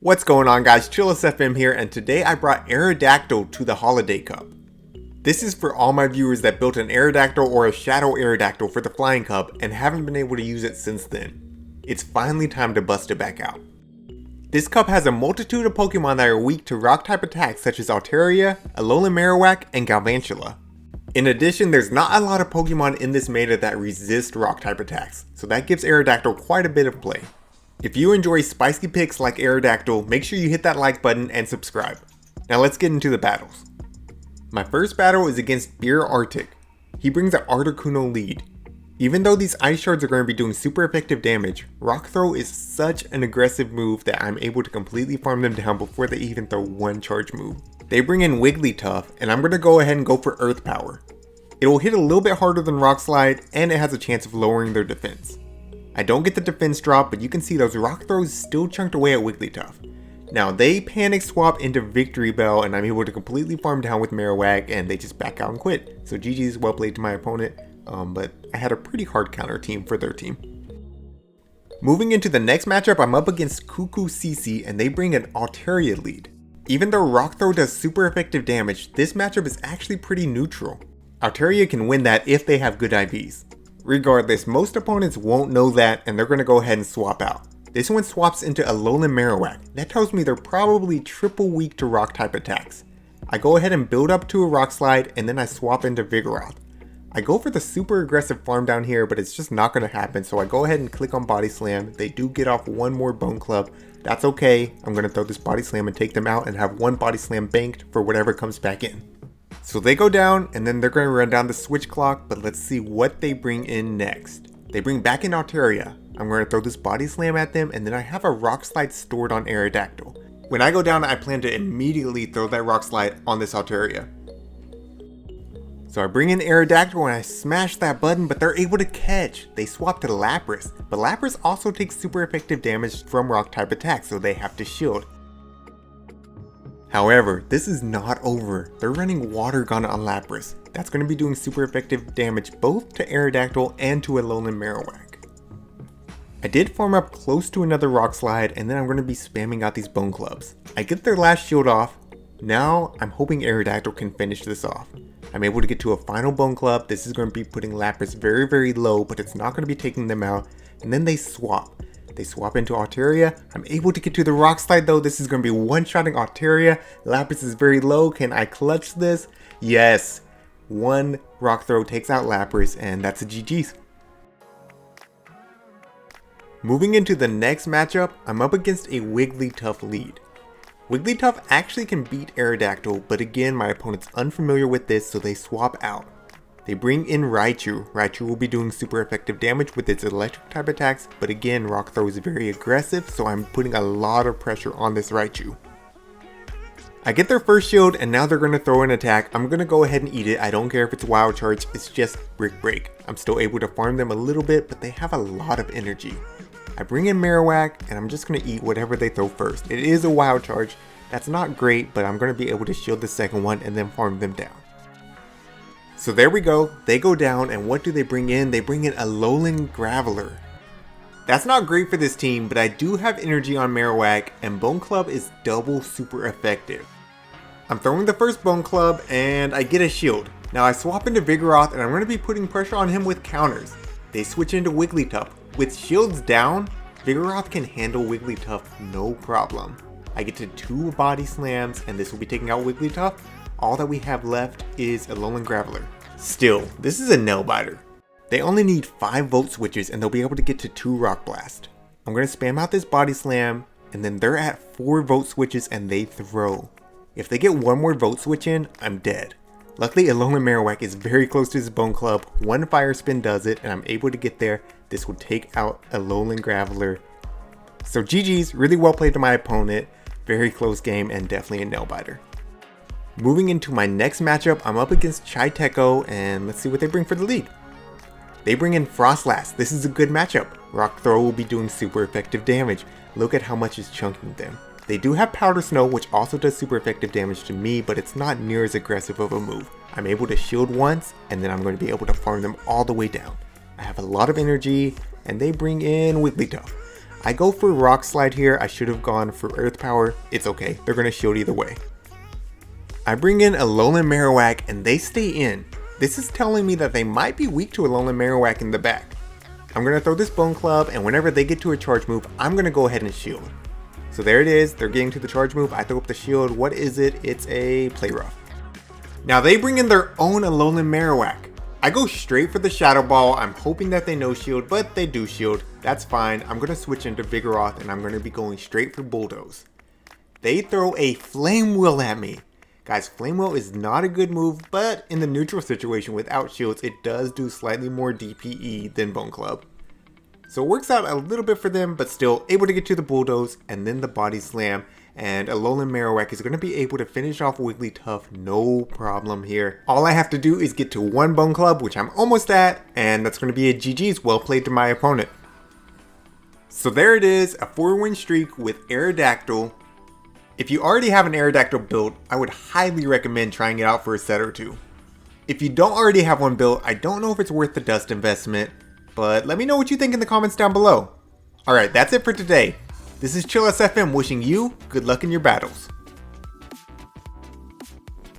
What's going on, guys? Chillisfm here, and today I brought Aerodactyl to the Holiday Cup. This is for all my viewers that built an Aerodactyl or a Shadow Aerodactyl for the Flying Cup and haven't been able to use it since then. It's finally time to bust it back out. This cup has a multitude of Pokemon that are weak to rock type attacks such as Altaria, Alolan Marowak, and Galvantula. In addition, there's not a lot of Pokemon in this meta that resist rock type attacks, so that gives Aerodactyl quite a bit of play. If you enjoy spicy picks like Aerodactyl, make sure you hit that like button and subscribe. Now let's get into the battles. My first battle is against Beer Arctic. He brings an Articuno lead. Even though these ice shards are going to be doing super effective damage, Rock Throw is such an aggressive move that I'm able to completely farm them down before they even throw one charge move. They bring in Wigglytuff, and I'm going to go ahead and go for Earth Power. It will hit a little bit harder than Rock Slide, and it has a chance of lowering their defense. I don't get the defense drop, but you can see those rock throws still chunked away at Wigglytuff. Now they panic swap into Victory Bell, and I'm able to completely farm down with Marowak, and they just back out and quit. So GG's, well played to my opponent, but I had a pretty hard counter team for their team. Moving into the next matchup, I'm up against Cuckoo CC, and they bring an Altaria lead. Even though Rock Throw does super effective damage, this matchup is actually pretty neutral. Altaria can win that if they have good IVs. Regardless, most opponents won't know that, and they're going to go ahead and swap out. This one swaps into Alolan Marowak. That tells me they're probably triple weak to rock type attacks. I go ahead and build up to a Rock Slide, and then I swap into Vigoroth. I go for the super aggressive farm down here, but it's just not going to happen, so I go ahead and click on Body Slam. They do get off one more Bone Club. That's okay. I'm going to throw this Body Slam and take them out and have one Body Slam banked for whatever comes back in. So they go down, and then they're going to run down the switch clock, but let's see what they bring in next. They bring back in Altaria. I'm going to throw this Body Slam at them, and then I have a Rock Slide stored on Aerodactyl. When I go down, I plan to immediately throw that Rock Slide on this Altaria. So I bring in Aerodactyl and I smash that button, but they're able to catch. They swap to Lapras, but Lapras also takes super effective damage from rock type attacks, so they have to shield. However, this is not over. They're running Water Gun on Lapras. That's going to be doing super effective damage both to Aerodactyl and to Alolan Marowak. I did farm up close to another Rock Slide, and then I'm going to be spamming out these Bone Clubs. I get their last shield off. Now I'm hoping Aerodactyl can finish this off. I'm able to get to a final Bone Club. This is going to be putting Lapras very low, but it's not going to be taking them out. And then they swap. They swap into Altaria. I'm able to get to the Rock Slide though. This is going to be one-shotting Altaria. Lapras is very low. Can I clutch this? Yes. One Rock Throw takes out Lapras, and that's a GG's. Moving into the next matchup, I'm up against a Wigglytuff lead. Wigglytuff actually can beat Aerodactyl, but again, my opponent's unfamiliar with this, so they swap out. They bring in Raichu. Raichu will be doing super effective damage with its electric type attacks, but again, Rock Throw is very aggressive, so I'm putting a lot of pressure on this Raichu. I get their first shield, and now they're going to throw an attack. I'm going to go ahead and eat it. I don't care if it's Wild Charge, it's just Brick Break. I'm still able to farm them a little bit, but they have a lot of energy. I bring in Marowak, and I'm just going to eat whatever they throw first. It is a Wild Charge. That's not great, but I'm going to be able to shield the second one and then farm them down. So there we go, they go down, and what do they bring in? They bring in Alolan Graveler. That's not great for this team, but I do have energy on Marowak, and Bone Club is double super effective. I'm throwing the first Bone Club, and I get a shield. Now I swap into Vigoroth, and I'm going to be putting pressure on him with counters. They switch into Wigglytuff. With shields down, Vigoroth can handle Wigglytuff no problem. I get to 2 Body Slams, and this will be taking out Wigglytuff. All that we have left is Alolan Graveler. Still, this is a nail biter. They only need 5 Volt Switches and they'll be able to get to 2 Rock Blast. I'm going to spam out this Body Slam, and then they're at 4 Volt Switches and they throw. If they get one more Volt Switch in, I'm dead. Luckily, Alolan Marowak is very close to his Bone Club. One Fire Spin does it, and I'm able to get there. This will take out Alolan Graveler. So GG's, really well played to my opponent. Very close game and definitely a nail biter. Moving into my next matchup, I'm up against Chiteco, and let's see what they bring for the lead. They bring in Frostlass. This is a good matchup. Rock Throw will be doing super effective damage. Look at how much is chunking them. They do have Powder Snow, which also does super effective damage to me, but it's not near as aggressive of a move. I'm able to shield once, and then I'm going to be able to farm them all the way down. I have a lot of energy, and they bring in Wigglytuff. I go for Rock Slide here. I should have gone for Earth Power. It's okay. They're going to shield either way. I bring in Alolan Marowak and they stay in. This is telling me that they might be weak to Alolan Marowak in the back. I'm going to throw this Bone Club, and whenever they get to a charge move, I'm going to go ahead and shield. So there it is. They're getting to the charge move. I throw up the shield. What is it? It's a Play Rough. Now they bring in their own Alolan Marowak. I go straight for the Shadow Ball. I'm hoping that they no shield, but they do shield. That's fine. I'm going to switch into Vigoroth, and I'm going to be going straight for Bulldoze. They throw a Flame Wheel at me. Guys, Flame Wheel is not a good move, but in the neutral situation without shields, it does do slightly more DPE than Bone Club. So it works out a little bit for them, but still able to get to the Bulldoze and then the Body Slam. And Alolan Marowak is going to be able to finish off Wigglytuff, no problem here. All I have to do is get to one Bone Club, which I'm almost at, and that's going to be a GG's. Well played to my opponent. So there it is, a 4-win streak with Aerodactyl. If you already have an Aerodactyl built, I would highly recommend trying it out for a set or two. If you don't already have one built, I don't know if it's worth the dust investment, but let me know what you think in the comments down below. Alright, that's it for today. This is Chillisfm wishing you good luck in your battles.